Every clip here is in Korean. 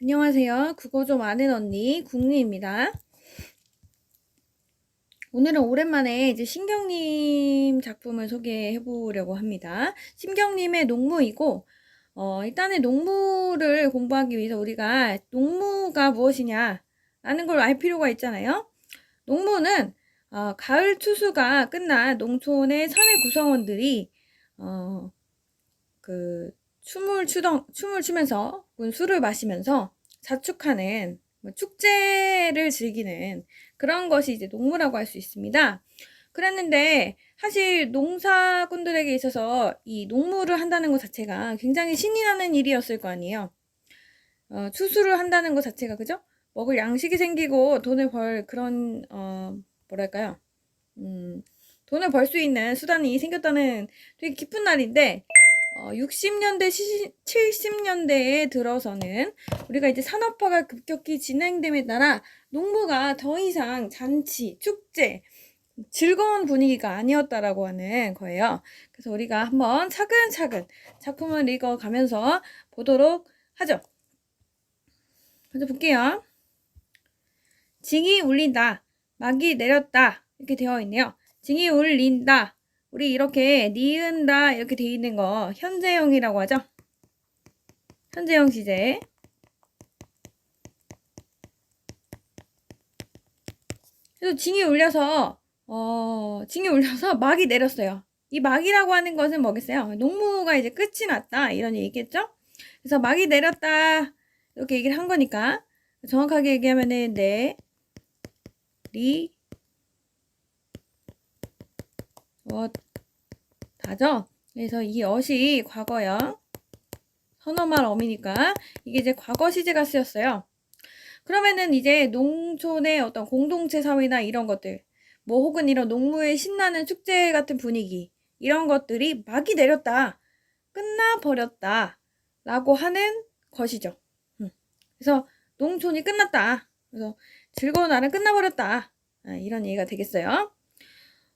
안녕하세요. 국어 좀 아는 언니 국리입니다. 오늘은 오랜만에 이제 신경님 작품을 소개해 보려고 합니다. 신경님의 농무이고 일단은 농무를 공부하기 위해서 우리가 농무가 무엇이냐 라는 걸 알 필요가 있잖아요. 농무는 가을 추수가 끝난 농촌의 사회 구성원들이 춤을 추면서 술을 마시면서 자축하는 축제를 즐기는 그런 것이 이제 농무라고 할 수 있습니다. 그랬는데 사실 농사꾼들에게 있어서 이 농무를 한다는 것 자체가 굉장히 신이 나는 일이었을 거 아니에요. 추수를 한다는 것 자체가 그죠? 먹을 양식이 생기고 돈을 벌 그런 뭐랄까요? 돈을 벌 수 있는 수단이 생겼다는 되게 기쁜 날인데 60년대, 70년대에 들어서는 우리가 이제 산업화가 급격히 진행됨에 따라 농무가 더 이상 잔치, 축제, 즐거운 분위기가 아니었다라고 하는 거예요. 그래서 우리가 한번 차근차근 작품을 읽어가면서 보도록 하죠. 먼저 볼게요. 징이 울린다, 막이 내렸다 이렇게 되어 있네요. 징이 울린다. 우리 이렇게 니은다 이렇게 돼 있는 거 현재형이라고 하죠. 현재형 시제. 그래서 징이 울려서 막이 내렸어요. 이 막이라고 하는 것은 뭐겠어요? 농무가 이제 끝이 났다 이런 얘기겠죠? 그래서 막이 내렸다 이렇게 얘기를 한 거니까 정확하게 얘기하면은 다죠. 그래서 이 어시 과거형 선어말 어미니까 이게 이제 과거 시제가 쓰였어요. 그러면은 이제 농촌의 어떤 공동체 사회나 이런 것들, 뭐 혹은 이런 농무의 신나는 축제 같은 분위기, 이런 것들이 막이 내렸다, 끝나버렸다, 라고 하는 것이죠. 그래서 농촌이 끝났다. 그래서 즐거운 날은 끝나버렸다. 이런 얘기가 되겠어요.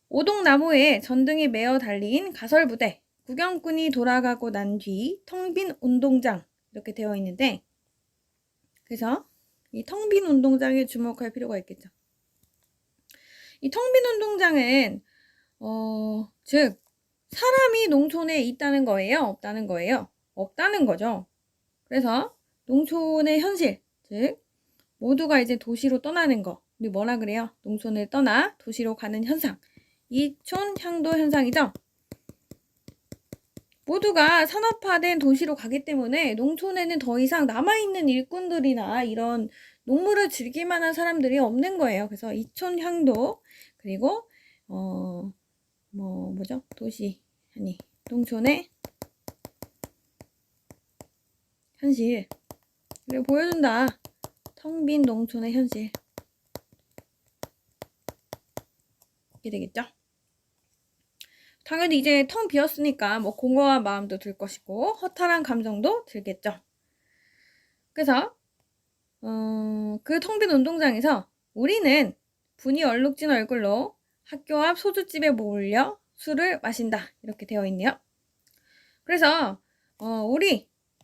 오동나무에 전등이 매어 달린 가설부대, 구경꾼이 돌아가고 난 뒤 텅 빈 운동장 이렇게 되어 있는데 그래서 이 텅 빈 운동장에 주목할 필요가 있겠죠. 이 텅 빈 운동장은 즉 사람이 농촌에 있다는 거예요? 없다는 거예요? 없다는 거죠. 그래서 농촌의 현실, 즉 모두가 이제 도시로 떠나는 거, 우리 뭐라 그래요? 농촌을 떠나 도시로 가는 현상, 이촌향도 현상이죠. 모두가 산업화된 도시로 가기 때문에 농촌에는 더 이상 남아있는 일꾼들이나 이런 농무를 즐길 만한 사람들이 없는 거예요. 그래서 이촌향도 그리고 농촌의 현실을 보여준다. 텅 빈 농촌의 현실 이게 되겠죠. 당연히 이제 텅 비었으니까 뭐 공허한 마음도 들 것이고 허탈한 감정도 들겠죠. 그래서 그 텅 빈 운동장에서 우리는 분이 얼룩진 얼굴로 학교 앞 소주집에 몰려 술을 마신다 이렇게 되어 있네요. 그래서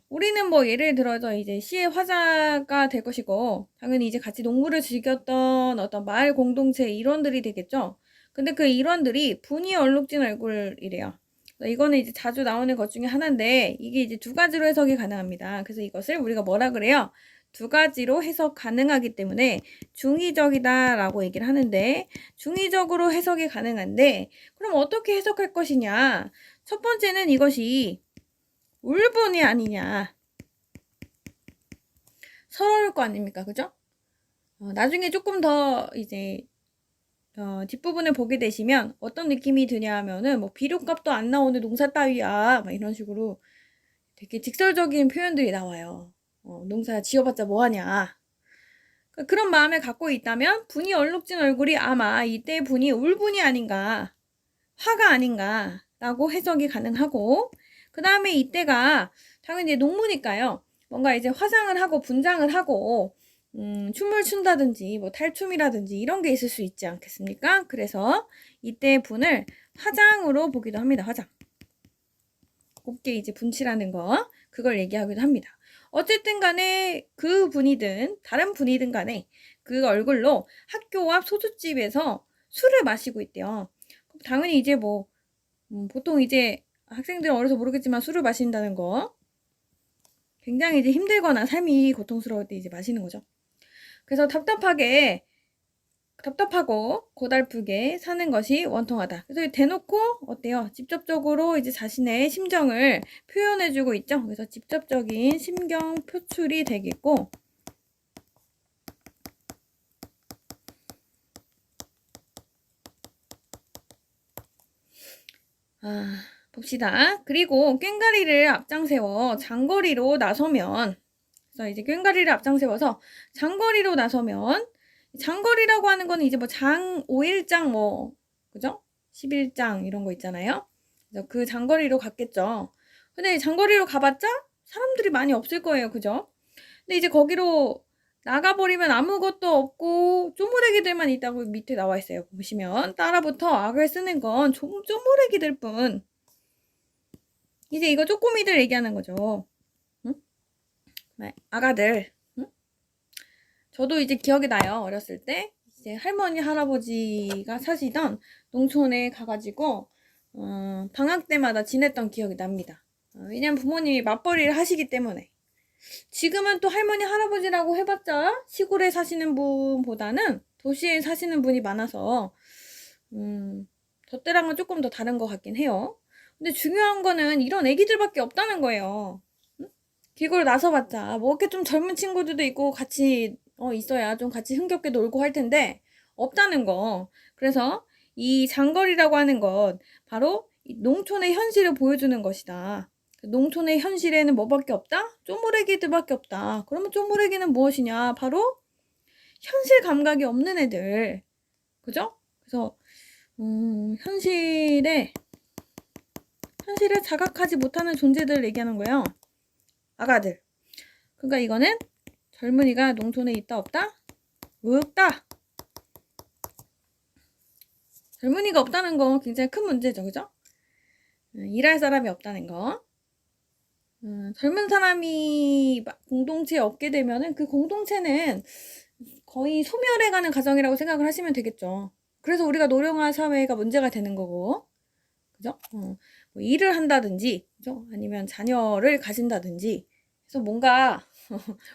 우리는 뭐 예를 들어서 이제 시의 화자가 될 것이고 당연히 이제 같이 농구를 즐겼던 어떤 마을 공동체 일원들이 되겠죠. 근데 그 일원들이 분이 얼룩진 얼굴이래요. 이거는 이제 자주 나오는 것 중에 하나인데 이게 이제 두 가지로 해석이 가능합니다. 그래서 이것을 우리가 뭐라 그래요? 두 가지로 해석 가능하기 때문에 중의적이다라고 얘기를 하는데 중의적으로 해석이 가능한데 그럼 어떻게 해석할 것이냐? 첫 번째는 이것이 울분이 아니냐. 서러울 거 아닙니까? 그죠? 나중에 조금 더 이제 뒷부분을 보게 되시면 어떤 느낌이 드냐 하면은 뭐 비료값도 안 나오는 농사 따위야 막 이런 식으로 되게 직설적인 표현들이 나와요. 농사 지어봤자 뭐하냐. 그런 마음을 갖고 있다면 분이 얼룩진 얼굴이 아마 이때 분이 울분이 아닌가 화가 아닌가 라고 해석이 가능하고 그 다음에 이때가 당연히 이제 농무니까요. 뭔가 이제 화장을 하고 분장을 하고 춤을 춘다든지 뭐 탈춤이라든지 이런 게 있을 수 있지 않겠습니까? 그래서 이때 분을 화장으로 보기도 합니다. 화장. 곱게 이제 분칠하는 거 그걸 얘기하기도 합니다. 어쨌든 간에 그 분이든 다른 분이든 간에 그 얼굴로 학교 앞 소주집에서 술을 마시고 있대요. 당연히 이제 뭐 보통 이제 학생들은 어려서 모르겠지만 술을 마신다는 거 굉장히 이제 힘들거나 삶이 고통스러울 때 이제 마시는 거죠. 그래서 답답하고 고달프게 사는 것이 원통하다. 그래서 대놓고 어때요? 직접적으로 이제 자신의 심정을 표현해주고 있죠. 그래서 직접적인 심경 표출이 되겠고, 봅시다. 그리고 꽹가리를 앞장세워 장거리로 나서면, 그래서 이제 꽹가리를 앞장세워서 장거리로 나서면, 장거리라고 하는 거는 이제 뭐 5일장 그죠? 11장 이런 거 있잖아요. 그래서 그 장거리로 갔겠죠. 근데 장거리로 가봤자 사람들이 많이 없을 거예요. 그죠? 근데 이제 거기로 나가버리면 아무것도 없고 쪼무레기들만 있다고 밑에 나와 있어요. 보시면 따라붙어 악을 쓰는 건 쪼무레기들 뿐. 이제 이거 쪼꼬미들 얘기하는 거죠. 응? 아가들. 응? 저도 이제 기억이 나요. 어렸을 때 이제 할머니 할아버지가 사시던 농촌에 가가지고 방학 때마다 지냈던 기억이 납니다. 왜냐면 부모님이 맞벌이를 하시기 때문에. 지금은 또 할머니 할아버지라고 해봤자 시골에 사시는 분보다는 도시에 사시는 분이 많아서 저 때랑은 조금 더 다른 것 같긴 해요. 근데 중요한 거는 이런 애기들밖에 없다는 거예요. 응? 길거리 나서봤자 뭐 이렇게 좀 젊은 친구들도 있고 같이 있어야 좀 같이 흥겹게 놀고 할 텐데 없다는 거. 그래서 이 장거리라고 하는 것 바로 농촌의 현실을 보여주는 것이다. 농촌의 현실에는 뭐밖에 없다? 쪼무레기들밖에 없다. 그러면 쪼무레기는 무엇이냐? 바로 현실 감각이 없는 애들. 그죠? 그래서 현실을 자각하지 못하는 존재들을 얘기하는 거예요. 아가들. 그러니까 이거는 젊은이가 농촌에 있다 없다? 없다. 젊은이가 없다는 건 굉장히 큰 문제죠. 그죠? 일할 사람이 없다는 거. 젊은 사람이 공동체에 없게 되면은 그 공동체는 거의 소멸해가는 과정이라고 생각을 하시면 되겠죠. 그래서 우리가 노령화 사회가 문제가 되는 거고, 그죠? 뭐 일을 한다든지, 그죠? 아니면 자녀를 가진다든지, 그래서 뭔가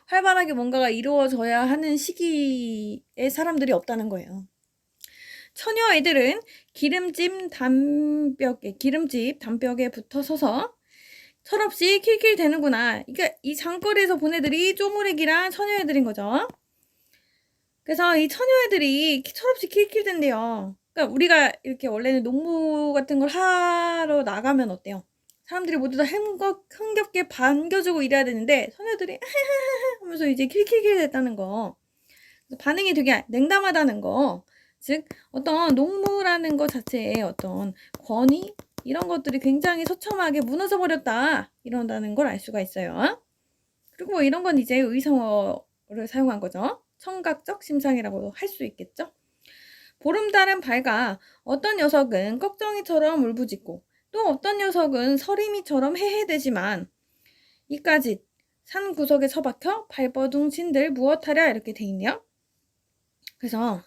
활발하게 뭔가가 이루어져야 하는 시기에 사람들이 없다는 거예요. 처녀 애들은 기름집 담벽에 붙어 서서 철없이 킬킬 대는구나. 그러니까 이 장거리에서 본 애들이 쪼무레기랑 처녀애들인 거죠. 그래서 이 처녀애들이 철없이 킬킬 댄대요. 그러니까 우리가 이렇게 원래는 농무 같은 걸 하러 나가면 어때요? 사람들이 모두 다 흥겹게 반겨주고 이래야 되는데 처녀들이 하면서 이제 킬킬킬 됐다는 거. 반응이 되게 냉담하다는 거. 즉 어떤 농무라는 것 자체의 어떤 권위 이런 것들이 굉장히 처참하게 무너져 버렸다 이런다는 걸 알 수가 있어요. 그리고 뭐 이런 건 이제 의성어를 사용한 거죠. 청각적 심상이라고 할 수 있겠죠. 보름달은 밝아 어떤 녀석은 꺽정이처럼 울부짖고 또 어떤 녀석은 서리미처럼 헤헤대지만 이까짓 산 구석에 처박혀 발버둥 친들 무엇하랴 이렇게 돼 있네요. 그래서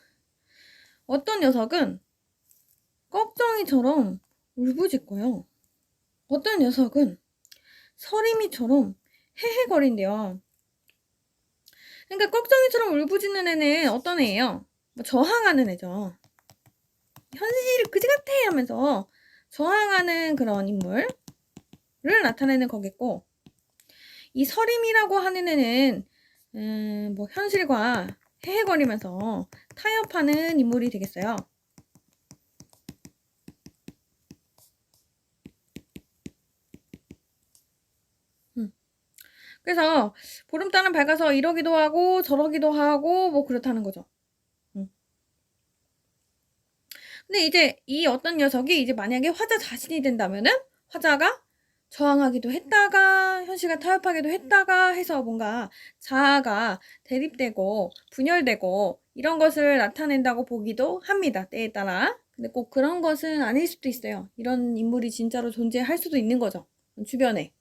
어떤 녀석은 꺽정이처럼 울부짖고요. 어떤 녀석은 서리미처럼 헤헤거린대요. 그러니까 꺽정이처럼 울부짖는 애는 어떤 애예요? 뭐 저항하는 애죠. 현실이 그지 같아 하면서 저항하는 그런 인물을 나타내는 거겠고, 이 서림이라고 하는 애는 뭐 현실과 헤헤거리면서 타협하는 인물이 되겠어요. 그래서 보름달은 밝아서 이러기도 하고 저러기도 하고 뭐 그렇다는 거죠. 근데 이제 이 어떤 녀석이 이제 만약에 화자 자신이 된다면은 화자가 저항하기도 했다가 현실과 타협하기도 했다가 해서 뭔가 자아가 대립되고 분열되고 이런 것을 나타낸다고 보기도 합니다. 때에 따라. 근데 꼭 그런 것은 아닐 수도 있어요. 이런 인물이 진짜로 존재할 수도 있는 거죠. 주변에.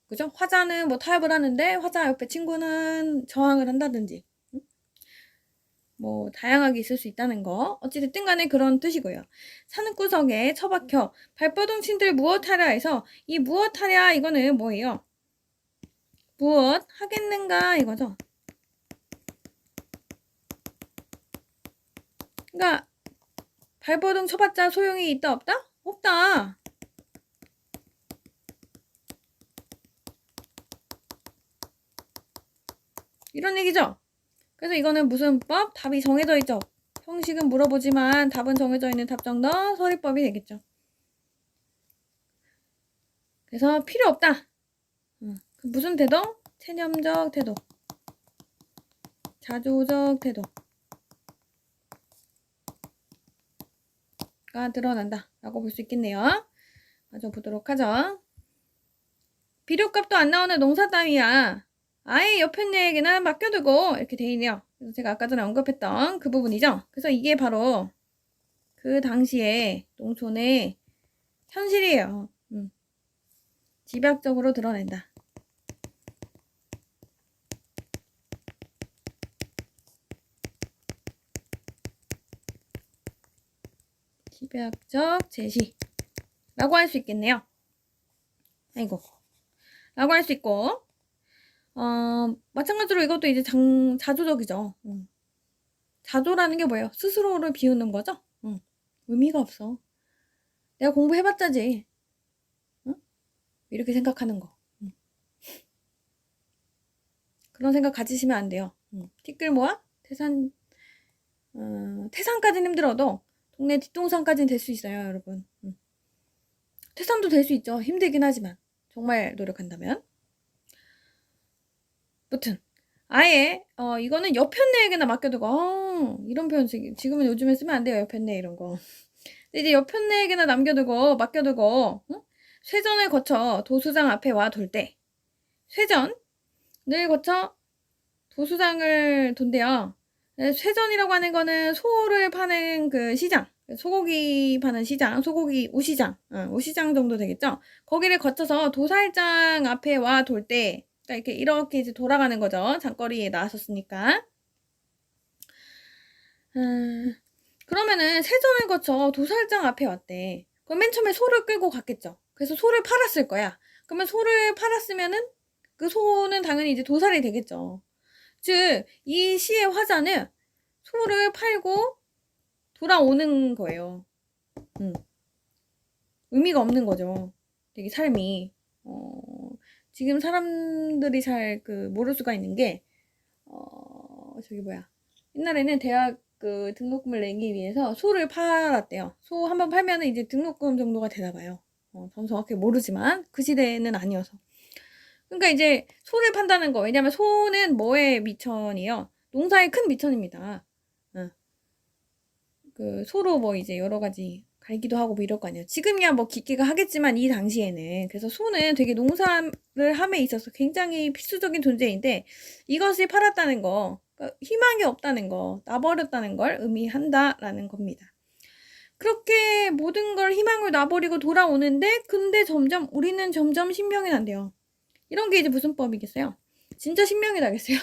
그죠? 화자는 뭐 타협을 하는데 화자 옆에 친구는 저항을 한다든지 뭐 다양하게 있을 수 있다는 거. 어찌됐든 간에 그런 뜻이고요. 산구석에 처박혀 발버둥친들 무엇하랴 해서 이 무엇하랴 이거는 뭐예요? 무엇 하겠는가 이거죠. 그러니까 발버둥 쳐봤자 소용이 있다 없다? 없다. 이런 얘기죠. 그래서 이거는 무슨 법? 답이 정해져 있죠. 형식은 물어보지만 답은 정해져 있는 답정더 서리법이 되겠죠. 그래서 필요 없다. 무슨 태도? 체념적 태도. 자조적 태도가 드러난다 라고 볼 수 있겠네요. 마저 보도록 하죠. 비료값도 안 나오는 농사 따위야 아예 여편네에게나 맡겨두고 이렇게 돼 있네요. 그래서 제가 아까 전에 언급했던 그 부분이죠. 그래서 이게 바로 그 당시에 농촌의 현실이에요. 집약적으로 드러낸다. 집약적 제시라고 할 수 있겠네요. 아이고 라고 할 수 있고 마찬가지로 이것도 이제 자조적이죠. 자조라는 게 뭐예요? 스스로를 비우는 거죠? 의미가 없어. 내가 공부해봤자지. 이렇게 생각하는 거. 그런 생각 가지시면 안 돼요. 티끌 모아 태산까지는 힘들어도 동네 뒷동산까지는 될 수 있어요, 여러분. 태산도 될 수 있죠. 힘들긴 하지만 정말 노력한다면. 무튼 아예 이거는 옆편네에게나 맡겨두고 이런 표현 지금은 요즘에 쓰면 안 돼요. 옆편네 이런 거. 이제 옆편네에게나 맡겨두고 쇠전을 거쳐 도수장 앞에 와 돌 때 쇠전을 거쳐 도수장을 돈대요. 쇠전이라고 하는 거는 소를 파는 그 시장, 소고기 파는 시장, 소고기 오시장, 오시장 정도 되겠죠. 거기를 거쳐서 도살장 앞에 와 돌 때 그러니까 이렇게 이제 돌아가는 거죠. 장거리에 나왔었으니까. 그러면은 세전을 거쳐 도살장 앞에 왔대. 그럼 맨 처음에 소를 끌고 갔겠죠. 그래서 소를 팔았을 거야. 그러면 소를 팔았으면은 그 소는 당연히 이제 도살이 되겠죠. 즉, 이 시의 화자는 소를 팔고 돌아오는 거예요. 의미가 없는 거죠. 되게 삶이. 지금 사람들이 잘 모를 수가 있는 게, 저기 뭐야. 옛날에는 대학 등록금을 내기 위해서 소를 팔았대요. 소 한번 팔면은 이제 등록금 정도가 되나 봐요. 저는 정확히 모르지만 그 시대는 아니어서. 그러니까 이제 소를 판다는 거. 왜냐면 소는 뭐의 미천이에요? 농사의 큰 미천입니다. 소로 뭐 이제 여러 가지 갈기도 하고 뭐 이럴 거 아니에요. 지금이야 뭐 기계가 하겠지만 이 당시에는 그래서 소는 되게 농사를 함에 있어서 굉장히 필수적인 존재인데 이것을 팔았다는 거, 그러니까 희망이 없다는 거, 놔버렸다는 걸 의미한다라는 겁니다. 그렇게 모든 걸 희망을 놔버리고 돌아오는데 근데 우리는 점점 신명이 난대요. 이런 게 이제 무슨 법이겠어요? 진짜 신명이 나겠어요?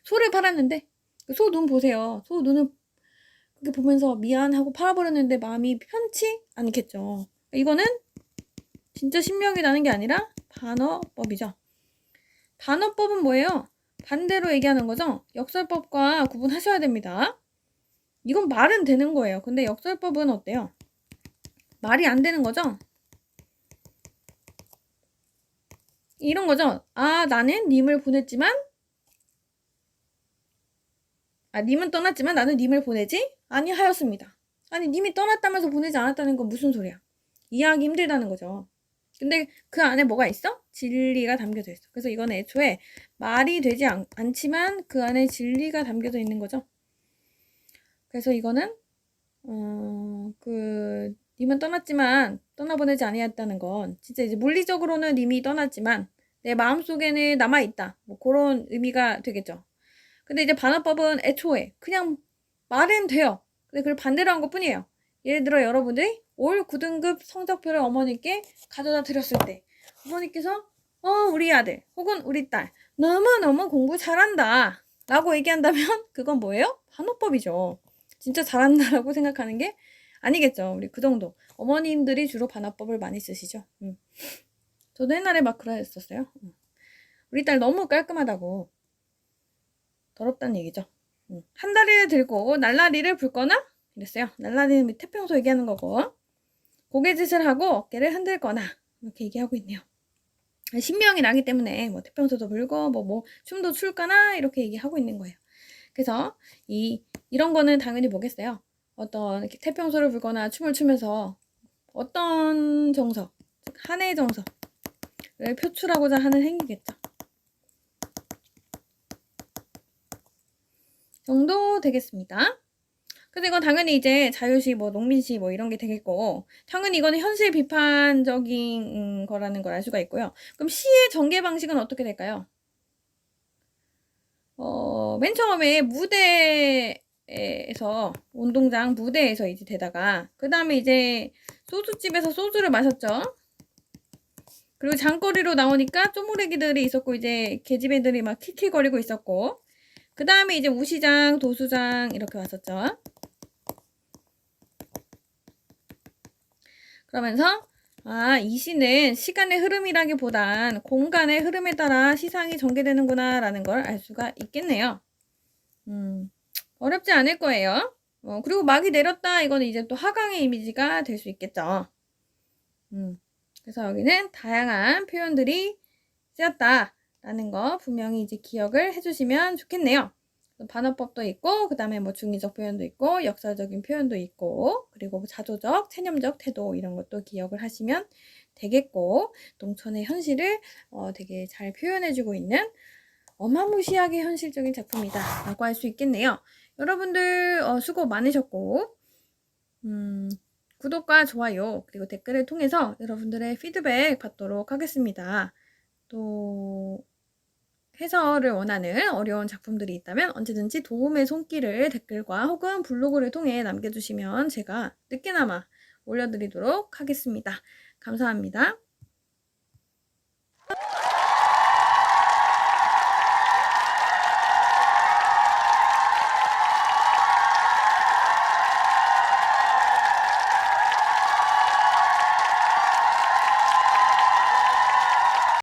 소를 팔았는데 소 눈 보세요. 소 눈을 그렇게 보면서 미안하고 팔아버렸는데 마음이 편치 않겠죠. 이거는 진짜 신명이 나는 게 아니라 반어법이죠. 반어법은 뭐예요? 반대로 얘기하는 거죠. 역설법과 구분하셔야 됩니다. 이건 말은 되는 거예요. 근데 역설법은 어때요? 말이 안 되는 거죠. 이런 거죠. 나는 님을 보냈지만 님은 떠났지만 나는 님을 보내지 아니하였습니다. 아니 님이 떠났다면서 보내지 않았다는 건 무슨 소리야? 이해하기 힘들다는 거죠. 근데 그 안에 뭐가 있어? 진리가 담겨져 있어. 그래서 이거는 애초에 말이 되지 않지만 그 안에 진리가 담겨져 있는 거죠. 그래서 이거는 님은 떠났지만 떠나보내지 아니했다는 건 진짜 이제 물리적으로는 님이 떠났지만 내 마음속에는 남아있다. 뭐 그런 의미가 되겠죠. 근데 이제 반어법은 애초에 그냥 말은 돼요. 근데 그걸 반대로 한 것 뿐이에요. 예를 들어 여러분들이 올 9등급 성적표를 어머니께 가져다 드렸을 때 어머니께서 우리 아들 혹은 우리 딸 너무너무 공부 잘한다 라고 얘기한다면 그건 뭐예요? 반어법이죠. 진짜 잘한다라고 생각하는 게 아니겠죠. 우리 그 정도. 어머님들이 주로 반어법을 많이 쓰시죠. 저도 옛날에 막 그랬었어요. 우리 딸 너무 깔끔하다고. 더럽다는 얘기죠. 한 다리를 들고 날라리를 붉거나 이랬어요. 날라리는 태평소 얘기하는 거고, 고개짓을 하고 어깨를 흔들거나 이렇게 얘기하고 있네요. 신명이 나기 때문에 뭐 태평소도 불고 뭐 춤도 출까나 이렇게 얘기하고 있는 거예요. 그래서 이런 거는 당연히 뭐겠어요? 어떤 태평소를 불거나 춤을 추면서 어떤 정서, 한의 정서를 표출하고자 하는 행위겠죠. 정도 되겠습니다. 근데 이건 당연히 이제 자유시, 뭐 농민시 뭐 이런 게 되겠고, 당연히 이거는 현실 비판적인 거라는 걸 알 수가 있고요. 그럼 시의 전개 방식은 어떻게 될까요? 맨 처음에 무대에서, 운동장 무대에서 이제 되다가, 그 다음에 이제 소주집에서 소주를 마셨죠. 그리고 장거리로 나오니까 쪼무레기들이 있었고, 이제 계집애들이 막 킥킥거리고 있었고, 그 다음에 이제 우시장, 도수장 이렇게 왔었죠. 그러면서 이 시는 시간의 흐름이라기보단 공간의 흐름에 따라 시상이 전개되는구나 라는 걸 알 수가 있겠네요. 어렵지 않을 거예요. 그리고 막이 내렸다 이거는 이제 또 하강의 이미지가 될 수 있겠죠. 그래서 여기는 다양한 표현들이 쓰였다 라는 거 분명히 이제 기억을 해주시면 좋겠네요. 반어법도 있고, 그 다음에 뭐 중의적 표현도 있고, 역사적인 표현도 있고, 그리고 자조적, 체념적 태도 이런 것도 기억을 하시면 되겠고, 농촌의 현실을 되게 잘 표현해주고 있는 어마무시하게 현실적인 작품이다 라고 할 수 있겠네요. 여러분들 수고 많으셨고, 구독과 좋아요 그리고 댓글을 통해서 여러분들의 피드백 받도록 하겠습니다. 또 해설을 원하는 어려운 작품들이 있다면 언제든지 도움의 손길을 댓글과 혹은 블로그를 통해 남겨주시면 제가 늦게나마 올려드리도록 하겠습니다. 감사합니다.